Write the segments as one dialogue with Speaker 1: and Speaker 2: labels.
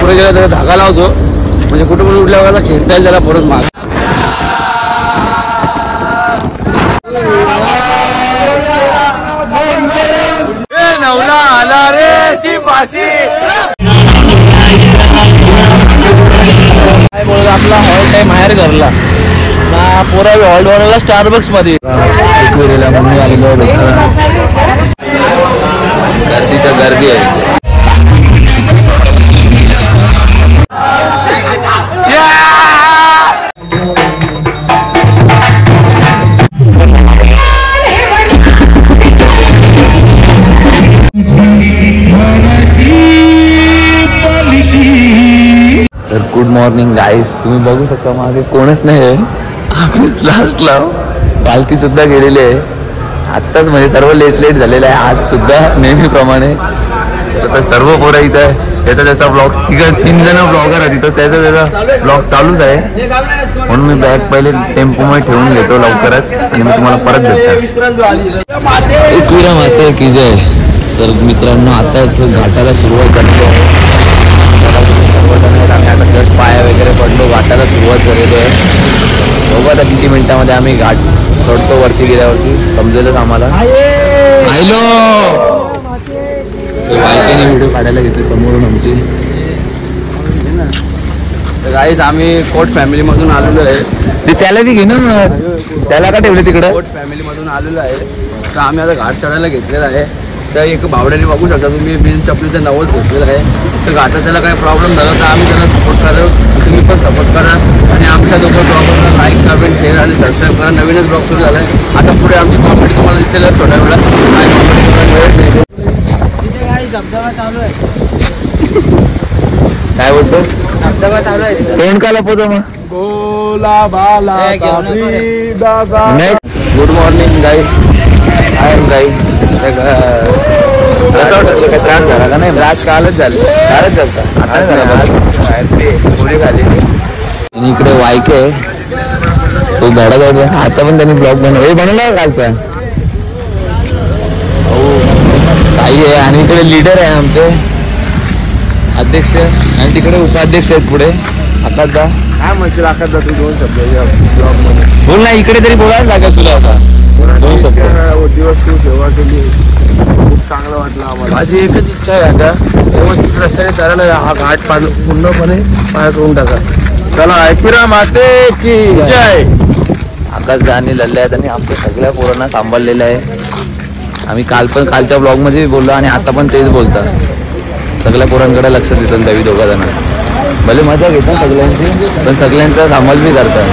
Speaker 1: पुढे गेला तर धागा लावतो, म्हणजे कुठे पण उठल्या बघा खेचता येईल त्याला परत माग. नवला आला रे शिपाशी. काय बोलत आपला हॉल्ट आहे माहेर घरला ना, पोरा हॉल्ट बनवला स्टारबक्स मध्ये. मम्मी आलेलो गर्दीच्या गर्दी आहे. तर गुड मॉर्निंग गाईज, तुम्ही बघू शकता मागे कोणच नाही आहे. ऑफिस लास्टला पालखी सुद्धा गेलेली आहे आत्ताच, म्हणजे सर्व लेट झालेलं आहे आज सुद्धा नेहमीप्रमाणे. तर सर्व पोरं इथं आहे, त्याचा ब्लॉग 3 जण ब्लॉगर आहे तिथं, त्याचा ब्लॉग चालूच आहे. म्हणून मी बॅग पहिले टेम्पोमध्ये ठेवून घेतो लवकरच आणि मी तुम्हाला परत देतो. एकविरा माते की जय. तर मित्रांनो आताच घाटाला सुरुवात करतो. आम्ही आता जस्ट पाया वगैरे पडलो, घाटाला सुरुवात झालेलो आहे. बघू आता किती मिनिटामध्ये आम्ही घाट चढतो. वरती गेल्यावरती समजेलच आम्हाला. हॅलो वायकेने व्हिडिओ काढायला घेतली समोरून आमची. तर गाईज आम्ही कोट फॅमिली मधून आलेलो आहे. त्याला बी घे ना, त्याला का ठेवले तिकडे. कोट फॅमिली मधून आलेलो आहे. तर आम्ही आता घाट चढायला घेतलेला आहे. तर एक बावड्याने बघू शकता तुम्ही, बिन चपलीचं नवस घेतलेलं आहे. तर घाटात त्याला काही प्रॉब्लेम झाला तर आम्ही त्याला सपोर्ट करू, तुम्ही पण सपोर्ट करा. आणि आमच्या दोघं ब्लॉगरला लाईक कमेंट शेअर आणि सबस्क्राईब करा. नवीनच ब्लॉग सुरू झाला आहे. आता पुढे आमची कॉमेडी तुम्हाला दिसेल थोड्या वेळात. काय कॉमेडी वेळ नाही. धबधबा चालू आहे. काय बोलतोस? धबधबा चालू आहे. तोंड का लपवतो मग? गोला बाला. Good morning guys. I am guys. कसं वाटत? काय त्रास झाला का? नाही त्रास कालच झाला. कालच झाला. आता गोळी खाली. आणि इकडे वायके तो धडा धडा आता पण त्यांनी ब्लॉग बनवला कालचा. आई आहे आणि इकडे लीडर आहे आमचे अध्यक्ष आणि तिकडे उपाध्यक्ष आहेत पुढे. आकाश दा काय म्हणशील? आकाश दा तू 2 शब्द ब्लॉग मध्ये बोल ना. इकडे तरी बोलायला लागेल तुला आता 2 शब्द. दिवस तू सेवा केली, खूप चांगलं वाटलं आम्हाला. माझी एकच इच्छा आहे आता व्यवस्थित रस्त्याने चालायला हा घाट पूर्णपणे पार करून टाका. चला ऐकिरा माते की जय. आकाश दा आणि लल्ले आहेत आणि आमच्या सगळ्या पोरांना सांभाळलेलं आहे. आम्ही कालच्या ब्लॉग मध्ये बोललो आणि आता पण तेच बोलतात. सगळ्या पोरांकडे लक्ष देतात दवी 2 जण. भले मजा घेतात सगळ्यांची, पण सगळ्यांचा सांभाळ बी करतात.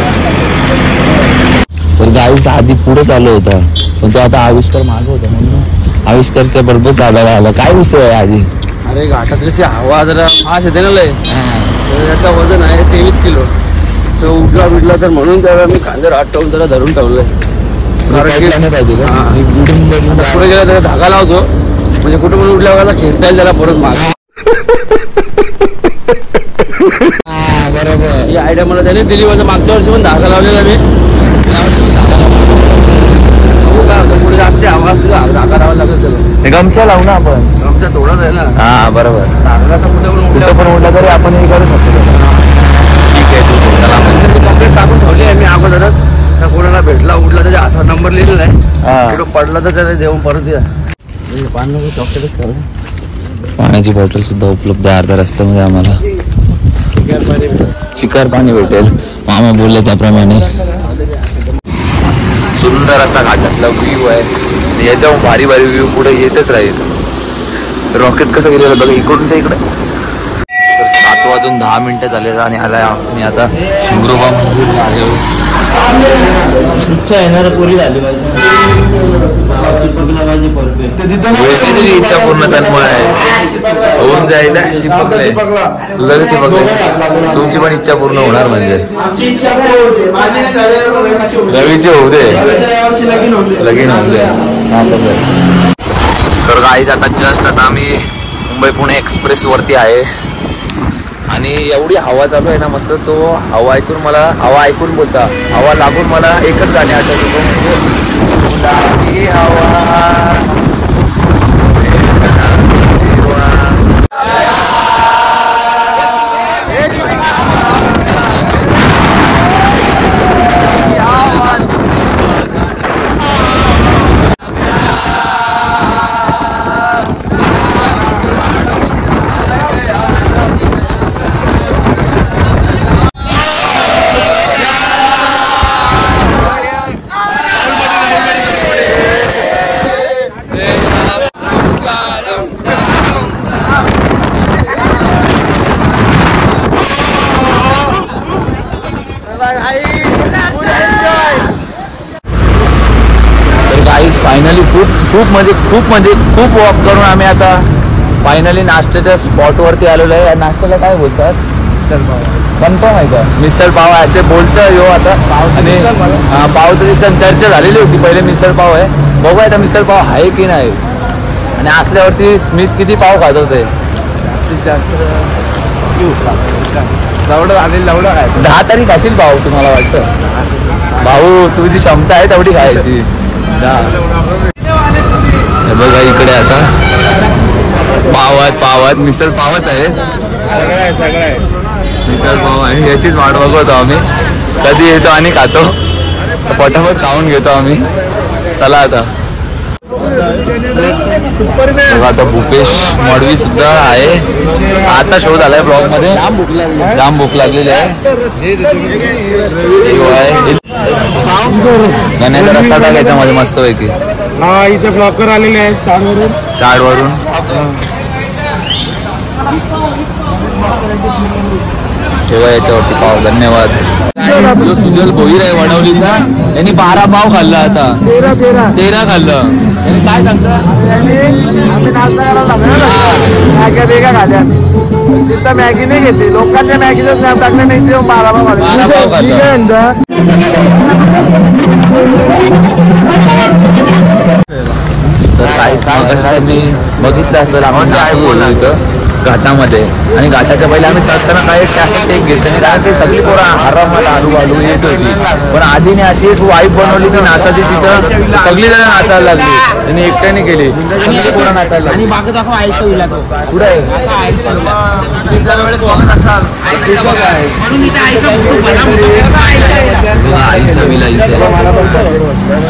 Speaker 1: तर गाईस आधी पुढे चालू होता, पण तो आता आविष्कार मागे होता म्हणून आविष्कारच्या बरोबर चालायला आला. काय विषय आहे आधी? अरे घाटात कशी हवा जरा फास्ट येते ना लय. त्याचा वजन आहे 23 किलो. तो उठला तर म्हणून त्याला मी खांद्यावर हात ठेवून त्याला धरून ठेवलंय. पुढे गेला तर धागा लावतो, म्हणजे कुठे पण उठल्या बघा खेचता येईल त्याला परत माग. बरोबर. ही आयडिया मला त्याने दिली. माझ्या मागच्या वर्षी पण धागा लावलेला मी. पुढे जास्त आवाज धागा लावायला लागेल त्याला. गमछा लावू ना आपण. गमछा थोडाच आहे ना. हा बरोबर. धागाचा कुठे पण उठला तरी आपण हे करू शकतो. ठीक आहे. कॉम्प्लेट टाकून ठेवली आहे मी अगोदरच. त्या कोणाला भेटला उठला त्याच्या असा नंबर लिहिलेला आहे. कुठं पडला तर त्याला देऊन परत या. पाण्याची बॉटल सुद्धा उपलब्ध आहे अर्ध्या रस्त्यामध्ये आम्हाला. चिकार पाणी भेटेल मामा बोलले त्याप्रमाणे. सुंदर असा घाटातला व्ह्यू आहे. याच्यावर भारी व्ह्यू पुढे येतच राहील. रॉकेट कसं गेलेलं बघा इकडूनच्या इकडे. तर 7:10 झालेलं आणि आलाय मी आता शिंगरोबा मंदिरला आलो. इच्छा येणार पुरी झाली इच्छा पूर्ण तन्मय होऊन जाईल. चिपकले तुझा बी चिपकले. तुमची पण इच्छा पूर्ण होणार म्हणजे रवीचे होऊ दे लगीन होऊ दे. तर गाईज आता जस्ट आता आम्ही मुंबई पुणे एक्सप्रेस वरती आहे आणि एवढी हवा चालू आहे ना मस्त. तो हवा ऐकून बोलता हवा लागून मला एकच गाणे आठवत होतो म्हणजे हवा. फायनली खूप वॉक करून आम्ही आता फायनली नाश्त्याच्या स्पॉटवरती आलेलो आहे. या नाश्त्याला काय बोलतात? मिसळ पाव. कन्फर्म आहे का? मिसळ पाव असे बोलतं यो आता. आणि पाव तरी चर्चा झालेली होती, पहिले मिसळ पाव आहे. बघूया आता मिसळ पाव आहे की नाही. आणि असल्यावरती स्मित किती पाव खात होते?
Speaker 2: जेवढं आलेलं जेवढं काय
Speaker 1: 10 तरी खाशील भाऊ तुम्हाला वाटतं? भाऊ तुझी क्षमता आहे तेवढी खायची. बघा इकडे आता पाव आहेत मिसळ पावच आहे.
Speaker 2: सगळं आहे
Speaker 1: मिसळ पाव आणि याचीच वाट बघतो आम्ही कधी येतो आणि खातो. पटापट खाऊन घेतो आम्ही. चला आता बघा आता भूपेश मडवी सुद्धा आहे. आता शो झालाय ब्लॉग मध्ये. जाम भूक लागलेली आहे. गण्याचा रस्ता टाकायचा मध्ये मस्त पैकी.
Speaker 2: हा इथे ब्लॉकर आलेले आहेत
Speaker 1: चाडवरून. ठेवा याच्यावरती पाव. धन्यवाद. जो सुजल भोईर आहे वडवलीचा, यांनी 12 पाव खाल्ला. आता 13 खाल्लं. यांनी काय सांगतं?
Speaker 2: मॅग्या बेगा खाल्या. तिथं मॅगी नाही घेतली, लोकांच्या मॅगीचं स्नॅप टाकलं नाही. ते 12 पाव खाल्ले.
Speaker 1: तर काही मी बघितलं असेल आपण इथं घाटामध्ये. आणि घाटाच्या पहिले आम्ही चढताना काही असं टेक घेतलं नाही, कारण ते सगळी पोरं आरामाला आलू येत होती. पण आधीने अशी एक वाईब बनवली ती नाचाची. तिथं सगळी जण नाचायला लागली. त्यांनी एकट्याने केली, सगळी पोरं नाचायला लागली. कुठं आहे?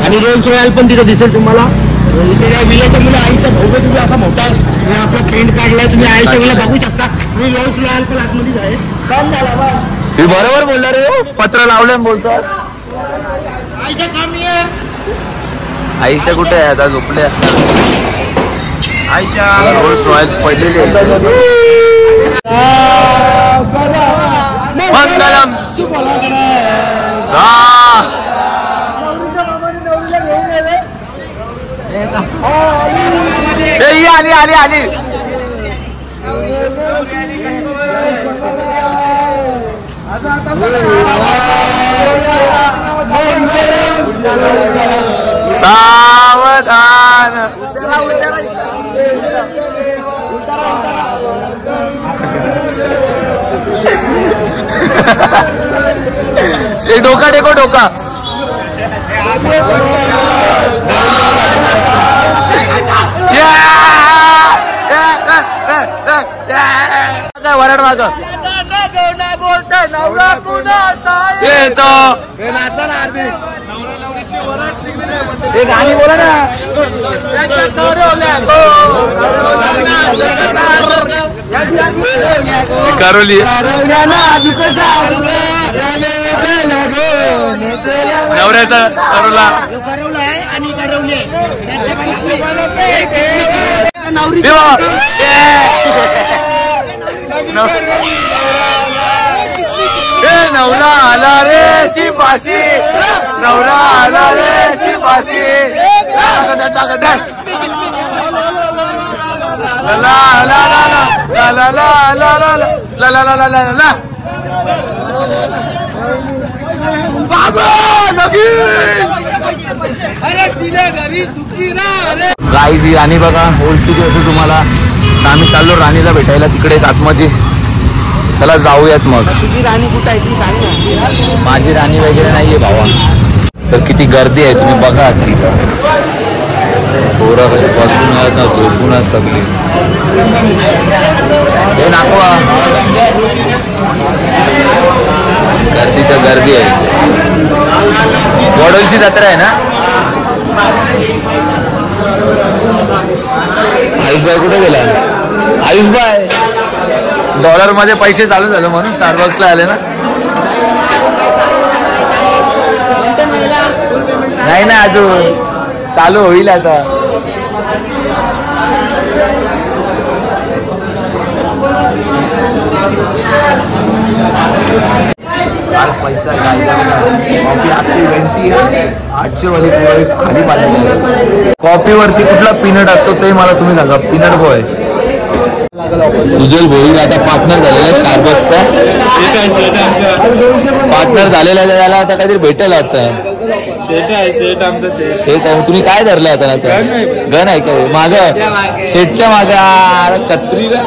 Speaker 2: आणि रोल्स रॉयल पण तिथं दिसेल तुम्हाला. इथे या विल्याच्या मुलं आईचा भोग तुम्ही असा मोठा आपला प्रिंट काढलाय. तुम्ही आईच्या विला बघू शकता. तुम्ही रोल्स रॉयल पण आतमध्ये आहे. काम झाला बा.
Speaker 1: हे बरोबर बोलला रे. पत्र लावलं बोलतात.
Speaker 2: आईशा काम ये.
Speaker 1: आईशा कुठे आहे? आता झोपले असणार.
Speaker 2: आईशा
Speaker 1: रोल्स रॉयल्स पडलेली आहे. मंगलम. आली सावधान. डोका टेको डोका. काय वरड माग बोलतोय नवरा कुणाचा येतो.
Speaker 2: नाचा ना अर्धी
Speaker 1: हे गाणी बोला ना. करवली नवऱ्याचा करवला. नवरा आला रे शिपाशी. नवरा आला रे शिपाशी. गाईज राणी बघा ओळखीची असं तुम्हाला. आम्ही चाललो राणीला भेटायला तिकडेच आतमध्ये. चला जाऊयात मग.
Speaker 2: तुझी राणी कुठं आहे ती सांग ना.
Speaker 1: माझी राणी वगैरे नाहीये भावा. तर किती गर्दी आहे तुम्ही बघा. पोरं कसे बसून आहेत ना, झोपून आहेत सगळी. हे नाकवा गर्दीच्या गर्दी आहे. वडोलीची जत्रा आहे ना. आयुषबाई कुठे गेला? आयुषबाई डॉलर मध्ये पैसे चालू झाले म्हणून स्टारबक्सला आले ना. नाही ना अजून चालू होईल आता. पैसा कॉफी आपली 800 वाली खाली पाहिजे. कॉफी वरती कुठला पीनट असतो ते मला तुम्ही सांगा. पीनट बॉय सुजल भोईर आता पार्टनर झालेला आहे स्टारबक्सचा. पार्टनर झालेला आहे त्याला आता काहीतरी भेटायला वाटतं. शेट आहे. तुम्ही काय धरलं आता असं गण आहे का माग शेटच्या माग कत्रीला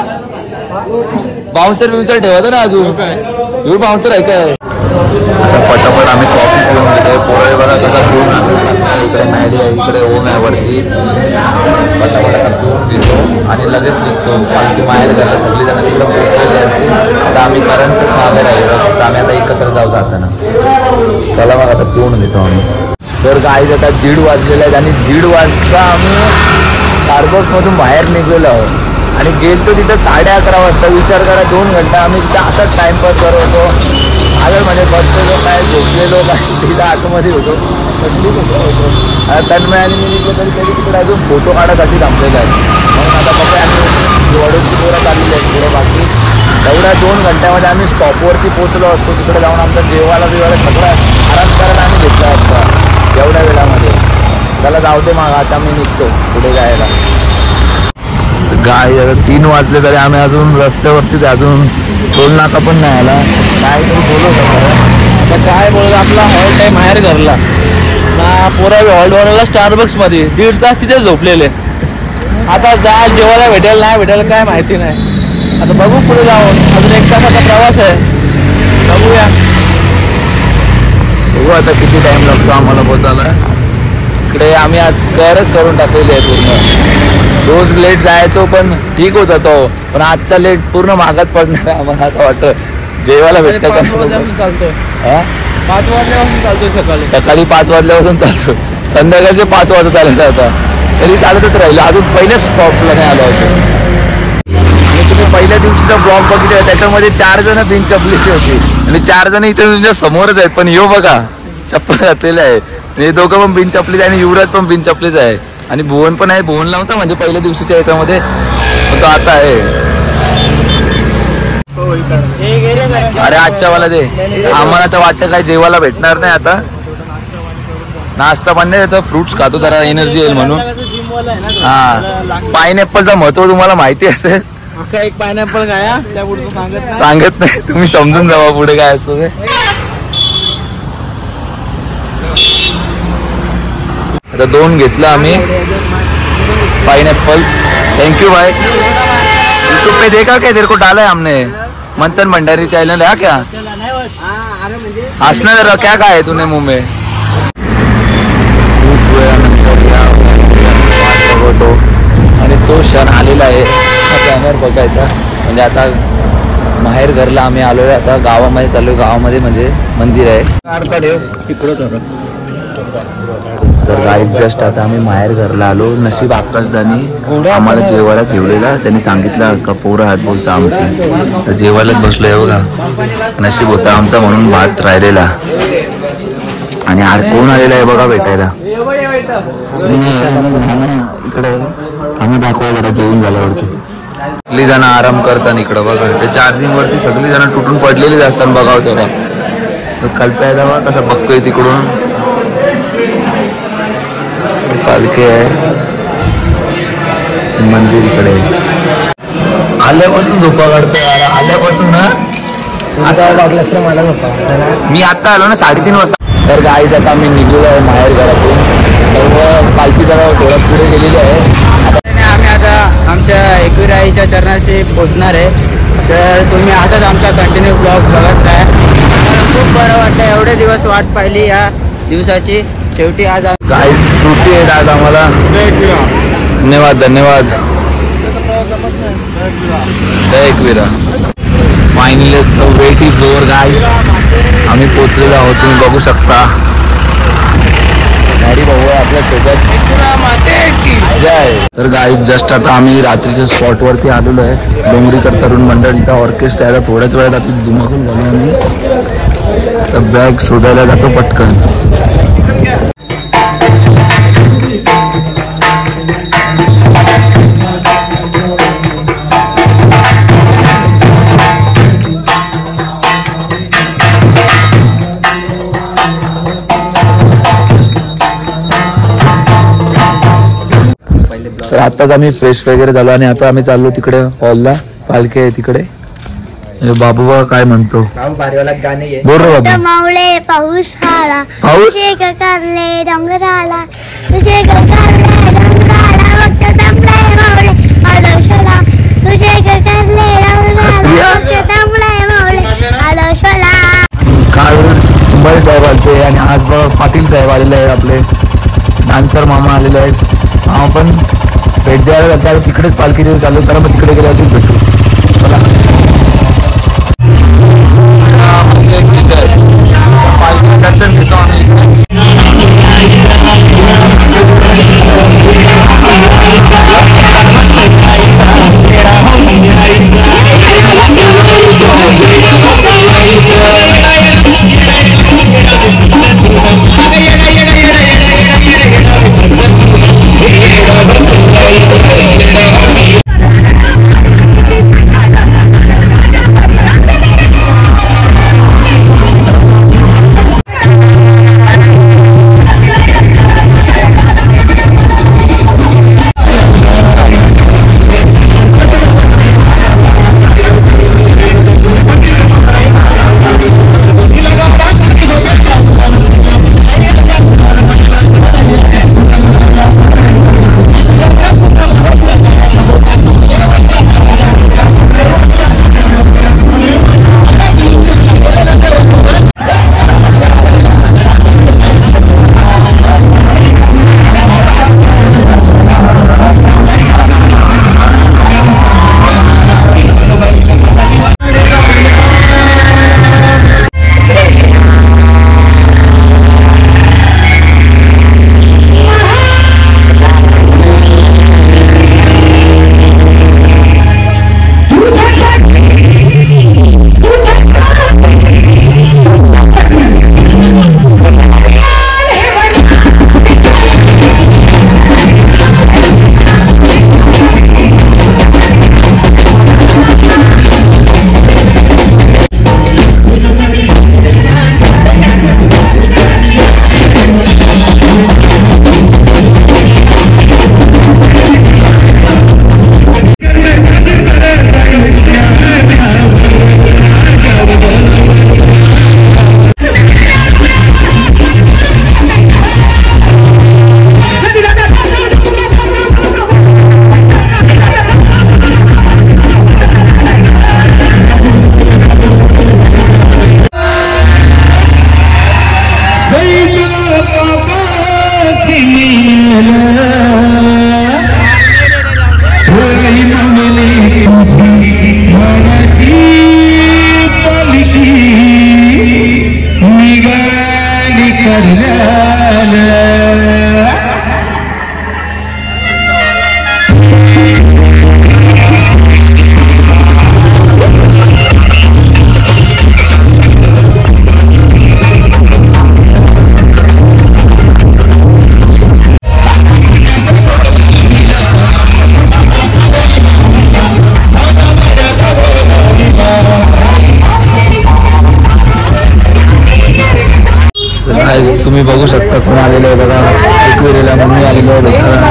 Speaker 1: बाउन्सर बिउन्सर ठेवतो ना अजून एवढं बाउन्सर आहे काय. आता फटाफट आम्ही कॉफी पिऊन घेतोय. पोळे बघा कसा पिऊन इकडे मॅडी आहे इकडे ओम आहे वरती. फटाफट आता पिऊन घेतो आणि लगेच निघतो. पालखी माहेर घरला सगळी जण तिकडे पोहोचलेली असते. आता आम्ही करंजच मागे राहिलो फक्त आम्ही आता एकत्र जाऊ जाताना. चला मग आता पिऊन घेतो आम्ही. तर गाईज आता 1:30 वाजलेले आहेत आणि 1:30 वाजता आम्ही स्टारबक्स मधून बाहेर निघलेलो आहोत आणि गेलतो तिथं 11:30 वाजता. विचार करा 2 घंटा आम्ही तिथं असाच टाइमपास करत होतो. आगरमध्ये बसलेलो काय झोपलेलो काय तिथं आतमध्ये होतो. होतो तन्मय आणि मी निघलो तरी तरी तिकडे अजून फोटो काढायसाठी थांबलेले आहेत. म्हणून आता बघा आम्ही वडूची पोरं चाललेली आहेत पुढं बाकी. एवढ्या 2 घंट्यामध्ये आम्ही स्टॉपवरती पोहोचलो असतो. तिकडे जाऊन आमचा जेवायला बिवायला सगळं आराम करायला आम्ही घेतला असता एवढ्या वेळामध्ये. चला जाऊ दे मग आता मी निघतो पुढे जायला. गाय 3 वाजले तरी आम्ही अजून रस्त्यावरतीच अजून टोल नाका पण नाही आला. काय तरी बोलत आता काय बोलत आपला हॉल्ट आहे बाहेर घरला ना. पोरा हॉल्ट बनवला स्टारबक्स मध्ये 1.5 तास तिथे झोपलेले. आता जा जेवायला भेटेल नाही भेटेल काय माहिती नाही. आता बघू पुढे जाऊन अजून 1 तासाचा प्रवास आहे. बघूया बघू आता किती टाइम लागतो आम्हाला पोचायला. इकडे आम्ही आज करच करून टाकलेली आहे पूर्ण. रोज लेट जायचो पण ठीक होता तो पण आजचा लेट पूर्ण मागात पडणार आहे आम्हाला असं वाटतं. जेवायला भेटतं का
Speaker 2: 5 वाजल्यापासून चालतोय
Speaker 1: सकाळी 5 वाजल्यापासून चालतो. संध्याकाळचे 5 वाजत आलेला होता तरी चालतच राहिलं. अजून पहिल्याच स्टॉपला नाही आलो होतो. आणि तुम्ही पहिल्या दिवशीचा ब्लॉग बघितला त्याच्यामध्ये 4 जण बिनचपलीची होती आणि 4 जण इथे तुमच्या समोरच आहेत. पण यो बघा चप्पल घातलेलं आहे. हे दोघं पण बिनचपलीच आहे आणि युवराज पण बिनचपलीच आहे आणि भुवन पण आहे. भुवन लावता म्हणजे पहिल्या दिवशीच्या याच्यामध्ये तो आता आहे. अरे आजच्या वाला दे आम्हाला तर वाटतं काय जेवायला भेटणार नाही आता. नाश्ता पण नाही तर फ्रुट्स खातो जरा एनर्जी येईल म्हणून. हा पायनॅपलचं महत्व तुम्हाला माहिती असेल.
Speaker 2: एक पायनॅपल गाया त्या पुढे
Speaker 1: सांगत नाही तुम्ही समजून जावा पुढे काय असतं ते. आता 2 घेतलं आम्ही पाइनएप्पल. थैंक यू भाई. यूट्यूब पे देखा क्या तेरे को डाला है हमने मंथन भंडारी चैनल है क्या. हंसना जरा क्या कहा है तूने मुंह में. खूप वेळानंतर बघतो आणि तो क्षण आलेला आहे कॅमेरा बघायचा. म्हणजे आता माहेर घरला आम्ही आलोय. आता गावामध्ये चाललोय. गावामध्ये म्हणजे मंदिर आहे तिकडं. तर गाईत जस्ट आता आम्ही माहेर घरला आलो. नशीब आकाशदानी आम्हाला जेवायला ठेवलेला. त्यांनी सांगितलं का पोरं हात बोलता आमची तर जेवायलाच बसलोय बघा. नशीब होता आमचा म्हणून भात राहिलेला. आणि कोण आलेला आहे बघा भेटायला. इकडे आम्ही दाखवा जरा जेवून झाल्यावरती. सगळी जण आराम करतात इकडं बघा. ते चार्जिंग वरती सगळी जण तुटून पडलेलीच असतात बघाव तेव्हा. कल्प्या बघा कसं बघतोय तिकडून. पालखी आहे मंदिर इकडे. आल्यापासून झोपा काढतो आल्यापासून ना. मला मी आता आलो ना 3:30 वाजता. तर गाईज आता आम्ही निघलेलो आहे माहेर घरातून. सर्व पालखी जरा थोडं पुढे गेलेली आहे.
Speaker 3: आम्ही आता आमच्या एकविराईच्या चरणाशी पोहोचणार आहे. तर तुम्ही असंच आमचा कंटिन्यू ब्लॉग बघत राहा. खूप बरं वाटतं. एवढे दिवस वाट पाहिली या दिवसाची. शेवटी आज
Speaker 1: गाईज सुट्टी आहे आज आम्हाला. धन्यवाद धन्यवाद. जय Ekvira. Finally wait is over guys. आम्ही पोहोचलेलो आहोत तुम्ही बघू शकता. हरी भाऊ आपल्या सोबत जय. तर गाईज जस्ट आता आम्ही रात्रीच्या स्पॉट वरती आलेलो आहे. डोंगरीकर तरुण मंडळ इथं ऑर्केस्ट्रा आहे. थोड्याच वेळात आता धुमाकूळ झालो आम्ही. तर बॅग शोधायला जातो पटकन. तर आताच आम्ही फ्रेश वगैरे झालो आणि आता आम्ही चाललो तिकडे हॉलला. पालखी आहे तिकडे. बाबू बा काय म्हणतो बोल रे बाबू.
Speaker 4: मावळे पाऊस आला
Speaker 1: पाऊस
Speaker 4: तुझे करले डोंगराला तुझे करले डोंगराला वक्त थांबलाय मावळे आलोशला तुझे करले डोंगराला वक्त थांबलाय मावळे आलोशला.
Speaker 1: काल मुंबई साहेब आले आणि आज बघ पाटील साहेब आलेले आहेत. आपले डान्सर मामा आलेले आहेत. मामा पण भेट द्यायला जातात. तिकडेच पालखी चालू करा. मग तिकडे गेल्यावरती भेटू. चला पालखी दर्शन घेतो आम्ही. तुम्ही बघू शकता कोण आलेलं आहे बघा. एकविरेला मम्मी आलेलो आहे भेटायला.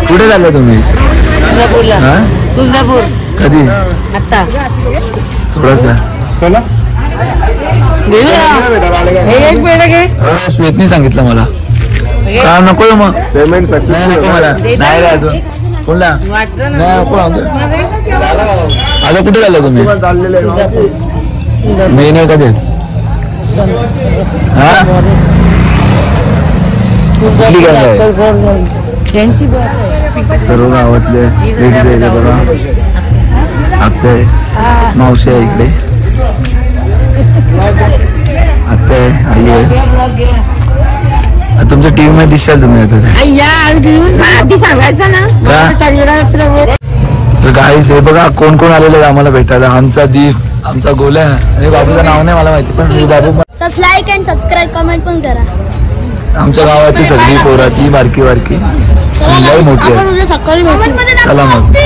Speaker 1: कुठे चालले तुम्ही?
Speaker 3: तुळजापूर.
Speaker 1: कधी?
Speaker 3: आता
Speaker 1: थोडंच द्या.
Speaker 3: एक मिनिट घे.
Speaker 1: श्वेतनी सांगितलं मला. का नको मग पेमेंट सक्सेस नको मला. नाही रे अजून कोणला आता कुठे झालं तुम्ही? मी नाही का देत. सर्व गावातले भेट द्यायला बघा. आत्या आहे, मावशी आहे इकडे, आत्या आहे, आई आहे. तुमच्या टीव्ही मध्ये दिसाल तुम्ही आता. सांगायचं ना. तर गाईस हे बघा कोण कोण आलेलं आहे आम्हाला भेटायला. आमचा दीप, आमचा गोल्या आणि बाबूचं नाव नाही मला माहिती पण बाबू.
Speaker 4: लाईक अँड सबस्क्राईब कमेंट पण करा.
Speaker 1: आमच्या गावाची सगळी पोरा ती बारकी बारकी लय मोठी आहे.
Speaker 4: सकाळी
Speaker 1: चला मग.